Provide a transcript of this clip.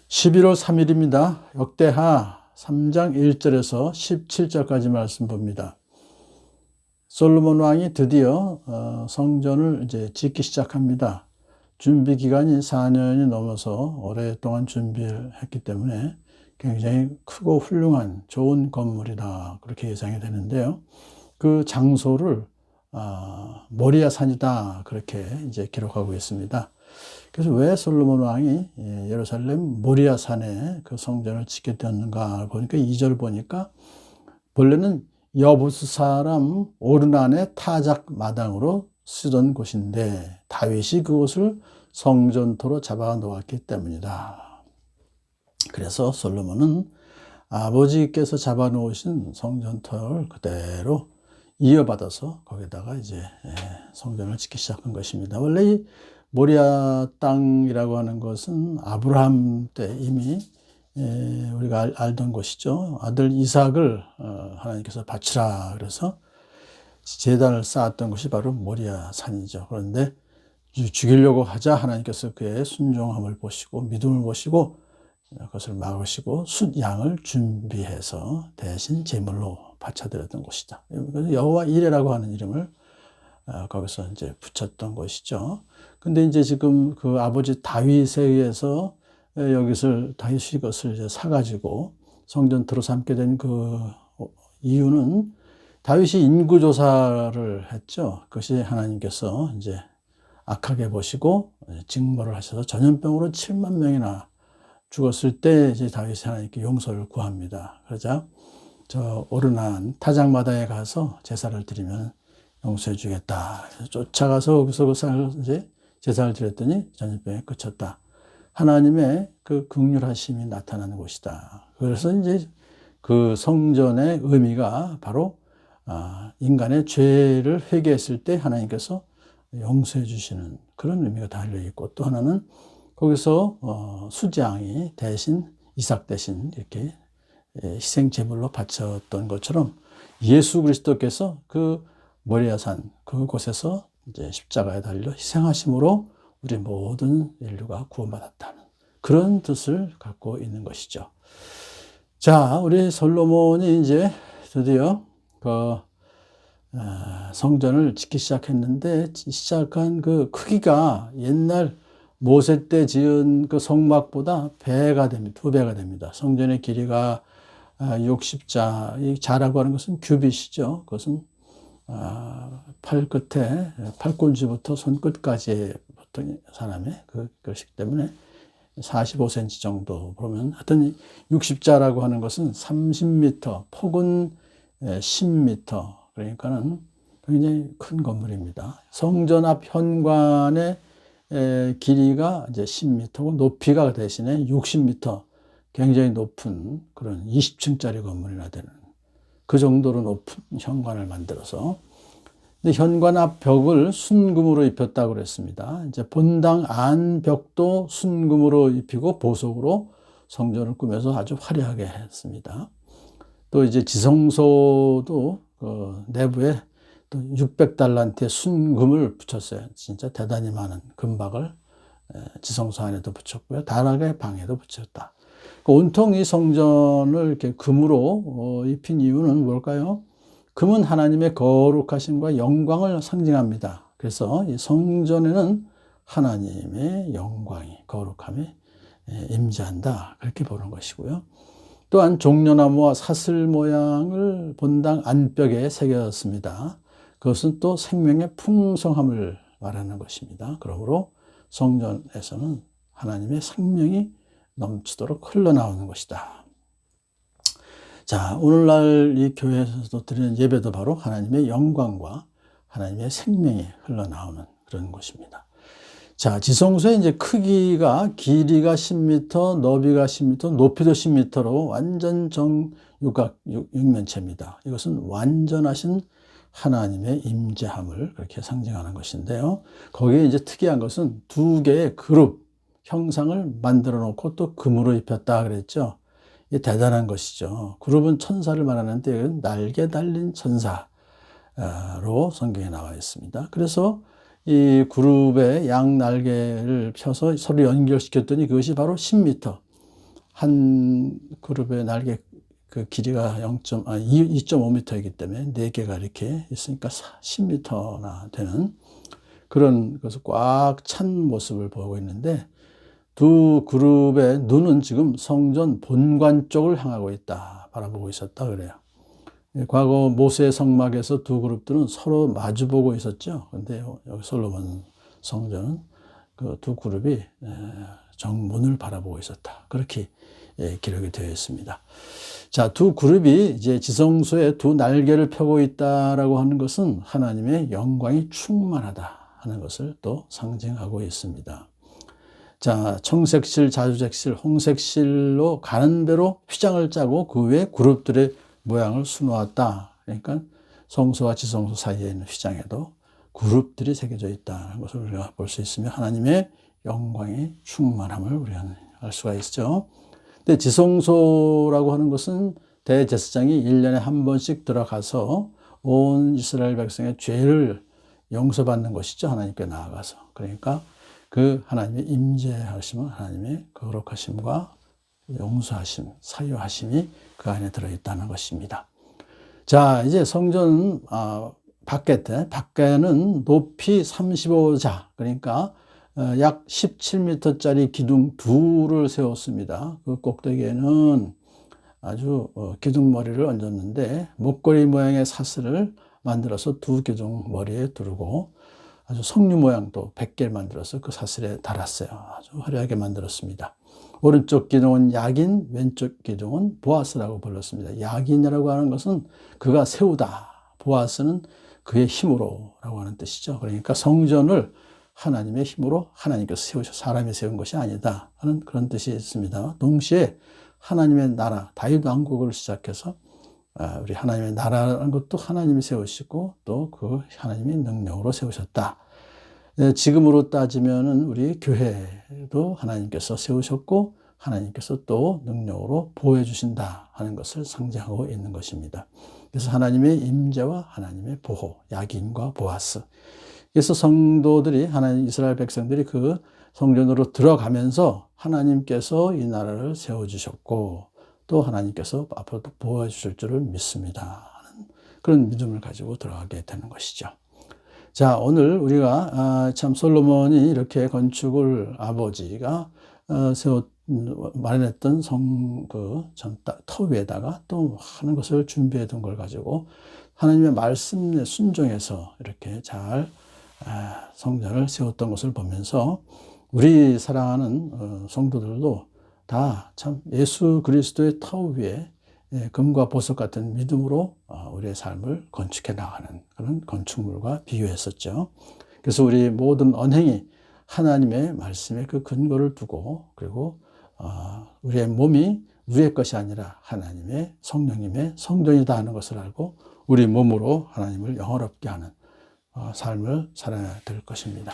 11월 3일입니다. 역대하 3장 1절에서 17절까지 말씀 봅니다. 솔로몬 왕이 드디어 성전을 이제 짓기 시작합니다. 준비 기간이 4년이 넘어서 오랫동안 준비를 했기 때문에 굉장히 크고 훌륭한 좋은 건물이다, 그렇게 예상이 되는데요. 그 장소를 모리아 산이다, 그렇게 이제 기록하고 있습니다. 그래서 왜 솔로몬 왕이 예루살렘 모리아 산에 그 성전을 짓게 되었는가 보니까 2절 보니까 본래는 여부스 사람 오르난의 타작 마당으로 쓰던 곳인데 다윗이 그곳을 성전토로 잡아 놓았기 때문이다. 그래서 솔로몬은 아버지께서 잡아 놓으신 성전터를 그대로 이어받아서 거기다가 이제 성전을 짓기 시작한 것입니다. 원래 이 모리아 땅이라고 하는 것은 아브라함 때 이미 우리가 알던 것이죠. 아들 이삭을 하나님께서 바치라 그래서 제단을 쌓았던 것이 바로 모리아 산이죠. 그런데 죽이려고 하자 하나님께서 그의 순종함을 보시고 믿음을 보시고 그것을 막으시고 숫양을 준비해서 대신 제물로 바쳐드렸던 곳이다. 그래서 여호와 이레라고 하는 이름을 거기서 이제 붙였던 것이죠. 근데 이제 지금 그 아버지 다윗에 의해서 여기서 다윗이 이것을 이제 사가지고 성전터로 삼게 된 그 이유는 다윗이 인구조사를 했죠. 그것이 하나님께서 이제 악하게 보시고 징벌을 하셔서 전염병으로 7만 명이나 죽었을 때 이제 다윗이 하나님께 용서를 구합니다. 그러자 저 오르난 타작마다에 가서 제사를 드리면 용서해 주겠다. 쫓아가서 거기서 이제 제사를 드렸더니 전염병이 그쳤다. 하나님의 그 긍휼하심이 나타나는 곳이다. 그래서 이제 그 성전의 의미가 바로 인간의 죄를 회개했을 때 하나님께서 용서해 주시는 그런 의미가 달려 있고, 또 하나는 거기서 수장이 대신 이삭 대신 이렇게 희생 제물로 바쳤던 것처럼 예수 그리스도께서 그 모리아산 그곳에서 이제 십자가에 달려 희생하심으로 우리 모든 인류가 구원받았다는 그런 뜻을 갖고 있는 것이죠. 자, 우리 솔로몬이 이제 드디어 그 성전을 짓기 시작했는데 시작한 그 크기가 옛날 모세 때 지은 그 성막보다 배가 됩니다. 2배가 됩니다. 성전의 길이가 60자, 이 자라고 하는 것은 규빗이죠. 그것은 팔 끝에 팔꿈치부터 손끝까지 보통 사람의 그것이기 때문에 45cm 정도 보면, 하여튼 60자라고 하는 것은 30m, 폭은 10m, 그러니까는 굉장히 큰 건물입니다. 성전 앞 현관의 길이가 이제 10m고 높이가 대신에 60m, 굉장히 높은 그런 20층짜리 건물이나 되는 그 정도로 높은 현관을 만들어서, 근데 현관 앞 벽을 순금으로 입혔다고 그랬습니다. 이제 본당 안 벽도 순금으로 입히고 보석으로 성전을 꾸며서 아주 화려하게 했습니다. 또 이제 지성소도 그 내부에 또 600달란트의 순금을 붙였어요. 진짜 대단히 많은 금박을 지성소 안에도 붙였고요. 다락의 방에도 붙였다. 온통 이 성전을 이렇게 금으로 입힌 이유는 뭘까요? 금은 하나님의 거룩하심과 영광을 상징합니다. 그래서 이 성전에는 하나님의 영광이, 거룩함이 임재한다, 그렇게 보는 것이고요. 또한 종려나무와 사슬 모양을 본당 안벽에 새겼습니다. 그것은 또 생명의 풍성함을 말하는 것입니다. 그러므로 성전에서는 하나님의 생명이 넘치도록 흘러나오는 것이다. 자, 오늘날 이 교회에서도 드리는 예배도 바로 하나님의 영광과 하나님의 생명이 흘러나오는 그런 곳입니다. 자, 지성소의 이제 크기가 길이가 10m, 너비가 10m, 높이도 10m로 완전 정육각 육면체입니다. 이것은 완전하신 하나님의 임재함을 그렇게 상징하는 것인데요. 거기에 이제 특이한 것은 2개의 그룹 형상을 만들어 놓고 또 금으로 입혔다 그랬죠. 이게 대단한 것이죠. 그룹은 천사를 말하는데 이건 날개 달린 천사로 성경에 나와 있습니다. 그래서 이 그룹의 양 날개를 펴서 서로 연결시켰더니 그것이 바로 10m, 한 그룹의 날개 그 길이가 2.5m이기 때문에 4개가 이렇게 있으니까 10m나 되는 그런 것을 꽉 찬 모습을 보고 있는데, 두 그룹의 눈은 지금 성전 본관 쪽을 향하고 있다, 바라보고 있었다 그래요. 과거 모세 성막에서 두 그룹들은 서로 마주보고 있었죠. 근데 여기 솔로몬 성전은 그 두 그룹이 정문을 바라보고 있었다, 그렇게 기록이 되어 있습니다. 자, 두 그룹이 이제 지성소에 두 날개를 펴고 있다라고 하는 것은 하나님의 영광이 충만하다 하는 것을 또 상징하고 있습니다. 자, 청색실, 자주색실, 홍색실로 가는 대로 휘장을 짜고 그 외에 그룹들의 모양을 수놓았다. 그러니까 성소와 지성소 사이에 있는 휘장에도 그룹들이 새겨져 있다는 것을 우리가 볼 수 있으며, 하나님의 영광의 충만함을 우리가 알 수가 있죠. 근데 지성소라고 하는 것은 대제사장이 1년에 한 번씩 들어가서 온 이스라엘 백성의 죄를 용서받는 것이죠. 하나님께 나아가서. 그러니까 그 하나님의 임재하심은 하나님의 거룩하심과 용서하심, 사유하심이 그 안에 들어있다는 것입니다. 자, 이제 성전 밖에는 높이 35자, 그러니까 약 17m짜리 기둥 둘을 세웠습니다. 그 꼭대기에는 아주 기둥머리를 얹었는데, 목걸이 모양의 사슬을 만들어서 두 기둥 머리에 두르고 아주 석류 모양도 100개를 만들어서 그 사슬에 달았어요. 아주 화려하게 만들었습니다. 오른쪽 기둥은 야긴, 왼쪽 기둥은 보아스라고 불렀습니다. 야긴이라고 하는 것은 그가 세우다, 보아스는 그의 힘으로 라고 하는 뜻이죠. 그러니까 성전을 하나님의 힘으로 하나님께서 세우셔, 사람이 세운 것이 아니다 하는 그런 뜻이 있습니다. 동시에 하나님의 나라, 다윗 왕국을 시작해서 우리 하나님의 나라라는 것도 하나님이 세우시고 또 그 하나님의 능력으로 세우셨다. 지금으로 따지면은 우리 교회도 하나님께서 세우셨고 하나님께서 또 능력으로 보호해 주신다 하는 것을 상징하고 있는 것입니다. 그래서 하나님의 임재와 하나님의 보호, 야긴과 보아스. 그래서 성도들이, 하나님 이스라엘 백성들이 그 성전으로 들어가면서 하나님께서 이 나라를 세워주셨고 또 하나님께서 앞으로도 보호해 주실 줄을 믿습니다 하는 그런 믿음을 가지고 들어가게 되는 것이죠. 자, 오늘 우리가 참 솔로몬이 이렇게 건축을 아버지가 마련했던 터 위에다가 또 하는 것을 준비해 둔 걸 가지고 하나님의 말씀에 순종해서 이렇게 잘 성전을 세웠던 것을 보면서 우리 사랑하는 성도들도 다 참 예수 그리스도의 터 위에 금과 보석 같은 믿음으로 우리의 삶을 건축해 나가는 그런 건축물과 비교했었죠. 그래서 우리 모든 언행이 하나님의 말씀에 그 근거를 두고, 그리고 우리의 몸이 우리의 것이 아니라 하나님의 성령님의 성전이다 하는 것을 알고 우리 몸으로 하나님을 영화롭게 하는 삶을 살아야 될 것입니다.